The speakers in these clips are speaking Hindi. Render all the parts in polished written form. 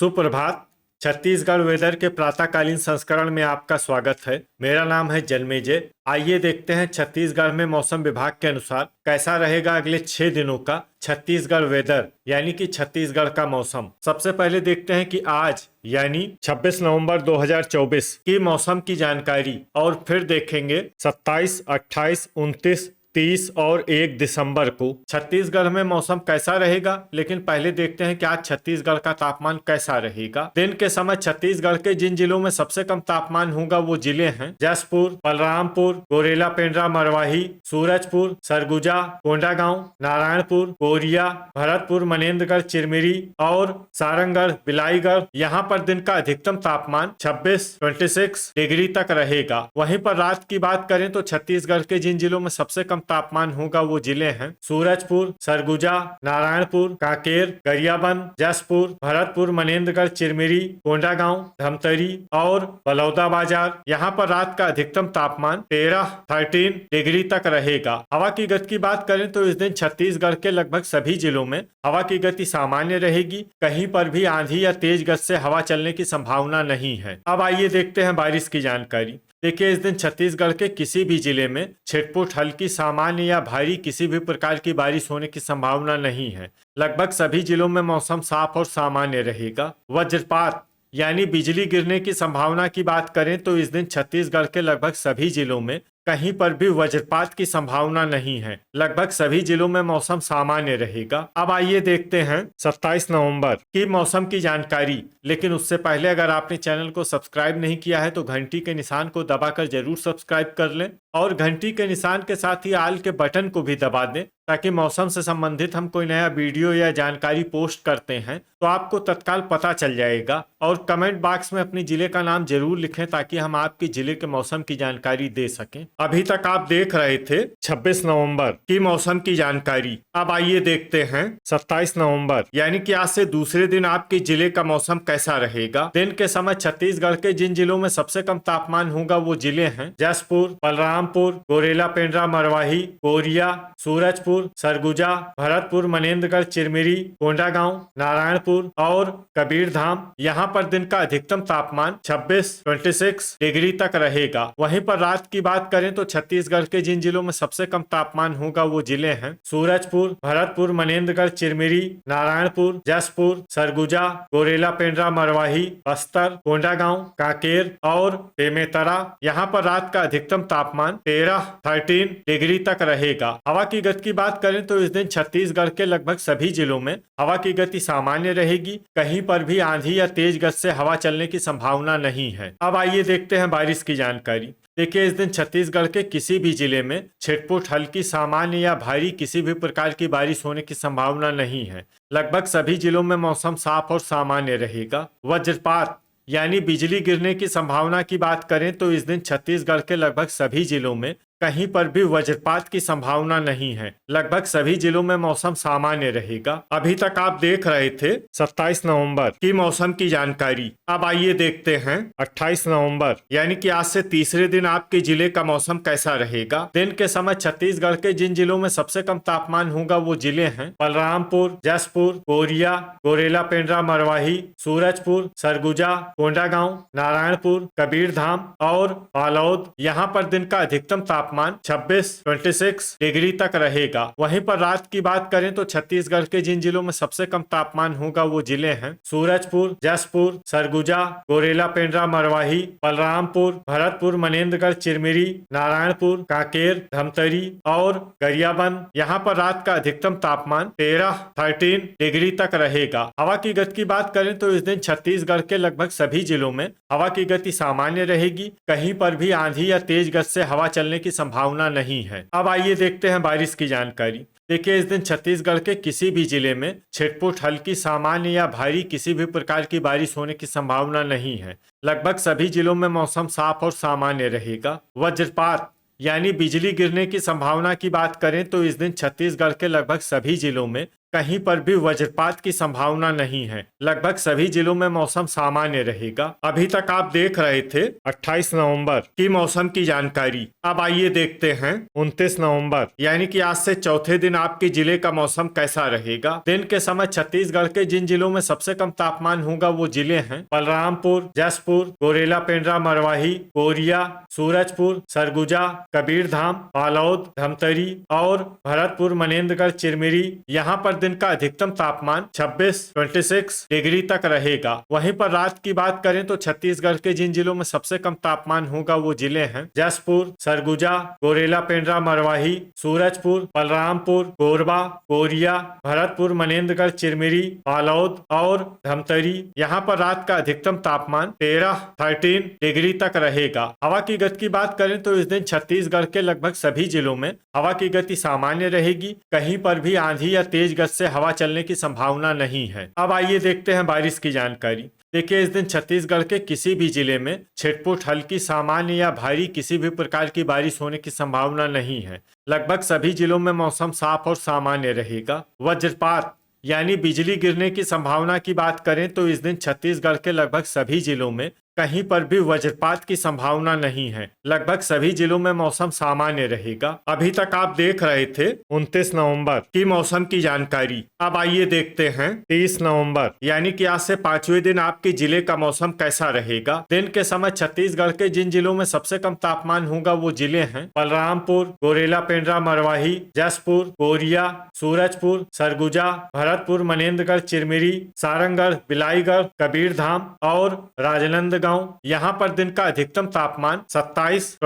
सुप्रभात। छत्तीसगढ़ वेदर के प्रातःकालीन संस्करण में आपका स्वागत है। मेरा नाम है जन्मेजय। आइए देखते हैं छत्तीसगढ़ में मौसम विभाग के अनुसार कैसा रहेगा अगले 6 दिनों का छत्तीसगढ़ वेदर यानी कि छत्तीसगढ़ का मौसम। सबसे पहले देखते हैं कि आज यानी 26 नवंबर 2024 की मौसम की जानकारी और फिर देखेंगे 27, 28, 29, 30 और 1 दिसंबर को छत्तीसगढ़ में मौसम कैसा रहेगा। लेकिन पहले देखते हैं कि आज छत्तीसगढ़ का तापमान कैसा रहेगा। दिन के समय छत्तीसगढ़ के जिन जिलों में सबसे कम तापमान होगा वो जिले हैं जसपुर, बलरामपुर, गोरेला पेंड्रा मरवाही, सूरजपुर, सरगुजा, कोंडागांव, नारायणपुर, कोरिया, भरतपुर, मनेन्द्रगढ़, चिरमिरी और सारंगढ़, बिलाईगढ़। यहाँ पर दिन का अधिकतम तापमान 26 डिग्री तक रहेगा। वहीं पर रात की बात करें तो छत्तीसगढ़ के जिन जिलों में सबसे कम तापमान होगा वो जिले हैं सूरजपुर, सरगुजा, नारायणपुर, कांकेर, गरियाबंद, जसपुर, भरतपुर, मनेन्द्रगढ़, चिरमिरी, कोंडागांव, धमतरी और बलौदाबाजार। यहाँ पर रात का अधिकतम तापमान 13 डिग्री तक रहेगा। हवा की गति की बात करें तो इस दिन छत्तीसगढ़ के लगभग सभी जिलों में हवा की गति सामान्य रहेगी। कहीं पर भी आंधी या तेज गति से हवा चलने की संभावना नहीं है। अब आइए देखते हैं बारिश की जानकारी। देखिए, इस दिन छत्तीसगढ़ के किसी भी जिले में छिटपुट हल्की, सामान्य या भारी किसी भी प्रकार की बारिश होने की संभावना नहीं है। लगभग सभी जिलों में मौसम साफ और सामान्य रहेगा। वज्रपात यानी बिजली गिरने की संभावना की बात करें तो इस दिन छत्तीसगढ़ के लगभग सभी जिलों में कहीं पर भी वज्रपात की संभावना नहीं है। लगभग सभी जिलों में मौसम सामान्य रहेगा। अब आइए देखते हैं 27 नवंबर की मौसम की जानकारी। लेकिन उससे पहले अगर आपने चैनल को सब्सक्राइब नहीं किया है तो घंटी के निशान को दबाकर जरूर सब्सक्राइब कर लें और घंटी के निशान के साथ ही आल के बटन को भी दबा दें ताकि मौसम से संबंधित हम कोई नया वीडियो या जानकारी पोस्ट करते हैं तो आपको तत्काल पता चल जाएगा। और कमेंट बॉक्स में अपने जिले का नाम जरूर लिखें ताकि हम आपके जिले के मौसम की जानकारी दे सकें। अभी तक आप देख रहे थे 26 नवंबर की मौसम की जानकारी। अब आइए देखते हैं 27 नवंबर यानी कि आज से दूसरे दिन आपके जिले का मौसम कैसा रहेगा। दिन के समय छत्तीसगढ़ के जिन जिलों में सबसे कम तापमान होगा वो जिले हैं जसपुर, बलरामपुर, गोरेला पेंड्रा मरवाही, कोरिया, सूरजपुर, सरगुजा, भरतपुर, मनेन्द्रगढ़, चिरमिरी, कोंडागांव, नारायणपुर और कबीरधाम। यहाँ पर दिन का अधिकतम तापमान 26 डिग्री तक रहेगा। वहीं पर रात की बात करें तो छत्तीसगढ़ के जिन जिलों में सबसे कम तापमान होगा वो जिले हैं सूरजपुर, भरतपुर, मनेन्द्रगढ़, चिरमिरी, नारायणपुर, जसपुर, सरगुजा, गोरेला पेंड्रा मरवाही, बस्तर, कोंडागांव, कांकेर और बेमेतरा। यहाँ पर रात का अधिकतम तापमान 13 डिग्री तक रहेगा। हवा की गति की बात करें तो इस दिन छत्तीसगढ़ के लगभग सभी जिलों में हवा की गति सामान्य रहेगी। कहीं पर भी आंधी या तेज गति से हवा चलने की संभावना नहीं है। अब आइए देखते हैं बारिश की जानकारी। देखिए, इस दिन छत्तीसगढ़ के किसी भी जिले में छिटपुट हल्की, सामान्य या भारी किसी भी प्रकार की बारिश होने की संभावना नहीं है। लगभग सभी जिलों में मौसम साफ और सामान्य रहेगा। वज्रपात यानी बिजली गिरने की संभावना की बात करें तो इस दिन छत्तीसगढ़ के लगभग सभी जिलों में कहीं पर भी वज्रपात की संभावना नहीं है। लगभग सभी जिलों में मौसम सामान्य रहेगा। अभी तक आप देख रहे थे 27 नवंबर की मौसम की जानकारी। अब आइए देखते हैं 28 नवंबर यानी कि आज से तीसरे दिन आपके जिले का मौसम कैसा रहेगा। दिन के समय छत्तीसगढ़ के जिन जिलों में सबसे कम तापमान होगा वो जिले हैं बलरामपुर, जसपुर, कोरिया, गोरेला पेंड्रा मरवाही, सूरजपुर, सरगुजा, कोंडागांव, नारायणपुर, कबीरधाम और बालोद। यहाँ पर दिन का अधिकतम तापमान 26 डिग्री तक रहेगा। वहीं पर रात की बात करें तो छत्तीसगढ़ के जिन जिलों में सबसे कम तापमान होगा वो जिले हैं सूरजपुर, जसपुर, सरगुजा, गोरेला पेंड्रा मरवाही, बलरामपुर, भरतपुर, मनेन्द्रगढ़, चिरमिरी, नारायणपुर, कांकेर, धमतरी और गरियाबंद। यहाँ पर रात का अधिकतम तापमान 13 डिग्री तक रहेगा। हवा की गति की बात करें तो इस दिन छत्तीसगढ़ के लगभग सभी जिलों में हवा की गति सामान्य रहेगी। कहीं पर भी आंधी या तेज गति से हवा चलने की संभावना नहीं है। अब आइए देखते हैं बारिश की जानकारी। देखिए, इस दिन छत्तीसगढ़ के किसी भी जिले में छिटपुट हल्की, सामान्य या भारी किसी भी प्रकार की बारिश होने की संभावना नहीं है। लगभग सभी जिलों में मौसम साफ और सामान्य रहेगा। वज्रपात यानी बिजली गिरने की संभावना की बात करें तो इस दिन छत्तीसगढ़ के लगभग सभी जिलों में कहीं पर भी वज्रपात की संभावना नहीं है। लगभग सभी जिलों में मौसम सामान्य रहेगा। अभी तक आप देख रहे थे 28 नवंबर की मौसम की जानकारी। अब आइए देखते हैं 29 नवंबर यानी कि आज से चौथे दिन आपके जिले का मौसम कैसा रहेगा। दिन के समय छत्तीसगढ़ के जिन जिलों में सबसे कम तापमान होगा वो जिले हैं बलरामपुर, जसपुर, गोरेला, पेंड्रा, मरवाही, कोरिया, सूरजपुर, सरगुजा, कबीरधाम, बालोद, धमतरी और भरतपुर, मनेन्द्रगढ़, चिरमिरी। यहाँ पर दिन का अधिकतम तापमान 26 डिग्री तक रहेगा। वहीं पर रात की बात करें तो छत्तीसगढ़ के जिन जिलों में सबसे कम तापमान होगा वो जिले हैं जसपुर, सरगुजा, गोरेला, पेंड्रा, मरवाही, सूरजपुर, बलरामपुर, कोरबा, कोरिया, भरतपुर, मनेन्द्रगढ़, चिरमिरी, बालोद और धमतरी। यहाँ पर रात का अधिकतम तापमान 13 डिग्री तक रहेगा। हवा की गति की बात करें तो इस दिन छत्तीसगढ़ के लगभग सभी जिलों में हवा की गति सामान्य रहेगी। कहीं पर भी आंधी या तेज गति से हवा चलने की संभावना नहीं है। अब आइए देखते हैं बारिश की जानकारी। देखिए, इस दिन छत्तीसगढ़ के किसी भी जिले में छिटपुट, हल्की, सामान्य या भारी किसी भी प्रकार की बारिश होने की संभावना नहीं है। लगभग सभी जिलों में मौसम साफ और सामान्य रहेगा। वज्रपात यानी बिजली गिरने की संभावना की बात करें तो इस दिन छत्तीसगढ़ के लगभग सभी जिलों में कहीं पर भी वज्रपात की संभावना नहीं है। लगभग सभी जिलों में मौसम सामान्य रहेगा। अभी तक आप देख रहे थे 29 नवंबर की मौसम की जानकारी। अब आइए देखते हैं 30 नवंबर यानी कि आज से 5वें दिन आपके जिले का मौसम कैसा रहेगा। दिन के समय छत्तीसगढ़ के जिन जिलों में सबसे कम तापमान होगा वो जिले हैं बलरामपुर, गोरेला, पेंड्रा, मरवाही, जसपुर, कोरिया, सूरजपुर, सरगुजा, भरतपुर, मनेन्द्रगढ़, चिरमिरी, सारंगढ़, बिलाईगढ़, कबीरधाम और राजनांदगांव। यहाँ पर दिन का अधिकतम तापमान 27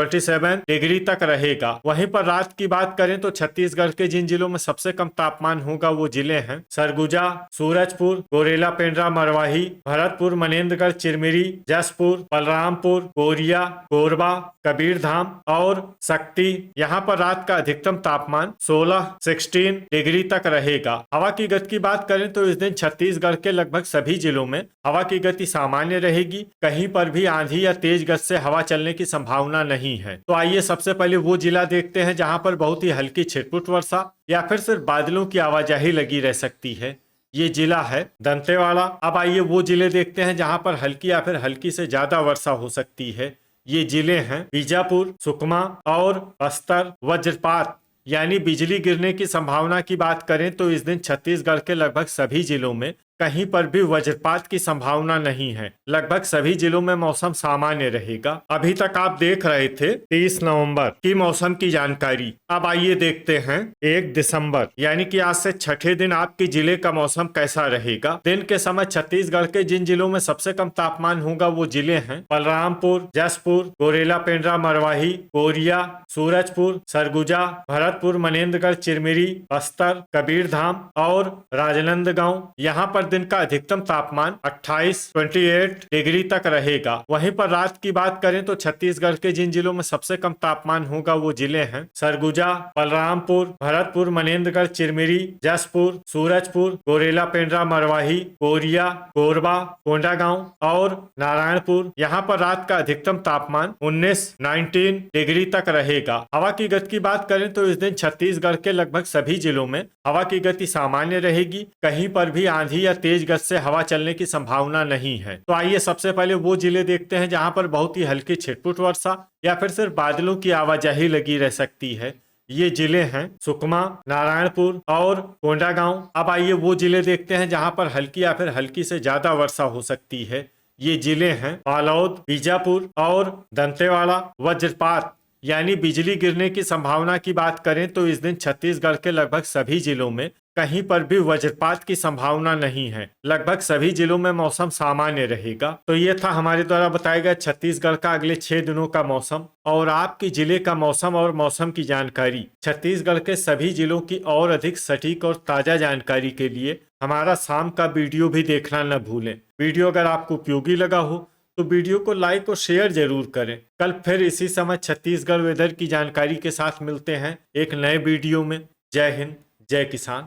डिग्री तक रहेगा। वहीं पर रात की बात करें तो छत्तीसगढ़ के जिन जिलों में सबसे कम तापमान होगा वो जिले हैं सरगुजा, सूरजपुर, गोरेला, पेंड्रा, मरवाही, भरतपुर, मनेन्द्रगढ़, चिरमिरी, जसपुर, बलरामपुर, कोरिया, कोरबा, कबीरधाम और शक्ति। यहाँ पर रात का अधिकतम तापमान 16 डिग्री तक रहेगा। हवा की गति की बात करें तो इस दिन छत्तीसगढ़ के लगभग सभी जिलों में हवा की गति सामान्य रहेगी। कहीं पर भी आंधी या तेज गति से हवा चलने की संभावना नहीं है। तो आइए सबसे पहले वो जिला देखते हैं जहां पर बहुत ही हल्की छिटपुट वर्षा या फिर सिर्फ बादलों की आवाजाही लगी रह सकती है। ये जिला है दंतेवाड़ा। अब आइए वो जिले देखते हैं जहां पर हल्की या फिर हल्की से ज्यादा वर्षा हो सकती है। ये जिले हैं बीजापुर, सुकमा और बस्तर। वज्रपात यानी बिजली गिरने की संभावना की बात करें तो इस दिन छत्तीसगढ़ के लगभग सभी जिलों में कहीं पर भी वज्रपात की संभावना नहीं है। लगभग सभी जिलों में मौसम सामान्य रहेगा। अभी तक आप देख रहे थे 30 नवंबर की मौसम की जानकारी। अब आइए देखते हैं 1 दिसंबर यानी कि आज से छठे दिन आपके जिले का मौसम कैसा रहेगा। दिन के समय छत्तीसगढ़ के जिन जिलों में सबसे कम तापमान होगा वो जिले हैं बलरामपुर, जसपुर, गोरेला, पेंड्रा, मरवाही, कोरिया, सूरजपुर, सरगुजा, भरतपुर, मनेन्द्रगढ़, चिरमिरी, बस्तर, कबीरधाम और राजनांदगांव। यहाँ पर दिन का अधिकतम तापमान 28 डिग्री तक रहेगा। वहीं पर रात की बात करें तो छत्तीसगढ़ के जिन जिलों में सबसे कम तापमान होगा वो जिले हैं सरगुजा, बलरामपुर, भरतपुर, मनेन्द्रगढ़, चिरमिरी, जसपुर, सूरजपुर, गोरेला, पेंड्रा, मरवाही, कोरिया, कोरबा, कोंडागांव और नारायणपुर। यहाँ पर रात का अधिकतम तापमान 19 डिग्री तक रहेगा। हवा की गति की बात करें तो इस दिन छत्तीसगढ़ के लगभग सभी जिलों में हवा की गति सामान्य रहेगी। कहीं पर भी आंधी या तेज गति से हवा चलने की संभावना नहीं है। तो आइए सबसे पहले वो जिले देखते हैं जहां पर बहुत ही हल्की छिटपुट वर्षा या फिर सिर्फ बादलों की आवाजाही लगी रह सकती है। ये जिले हैं सुकमा, नारायणपुर और कोंडागांव। अब आइए वो जिले देखते हैं जहां पर हल्की या फिर हल्की से ज्यादा वर्षा हो सकती है। ये जिले हैं बालोद, बीजापुर और दंतेवाड़ा। वज्रपात यानी बिजली गिरने की संभावना की बात करें तो इस दिन छत्तीसगढ़ के लगभग सभी जिलों में कहीं पर भी वज्रपात की संभावना नहीं है। लगभग सभी जिलों में मौसम सामान्य रहेगा। तो ये था हमारे द्वारा बताया गया छत्तीसगढ़ का अगले 6 दिनों का मौसम और आपके जिले का मौसम और मौसम की जानकारी। छत्तीसगढ़ के सभी जिलों की और अधिक सटीक और ताजा जानकारी के लिए हमारा शाम का वीडियो भी देखना न भूलें। वीडियो अगर आपको उपयोगी लगा हो तो वीडियो को लाइक और शेयर जरूर करें। कल फिर इसी समय छत्तीसगढ़ वेदर की जानकारी के साथ मिलते हैं एक नए वीडियो में। जय हिंद, जय किसान।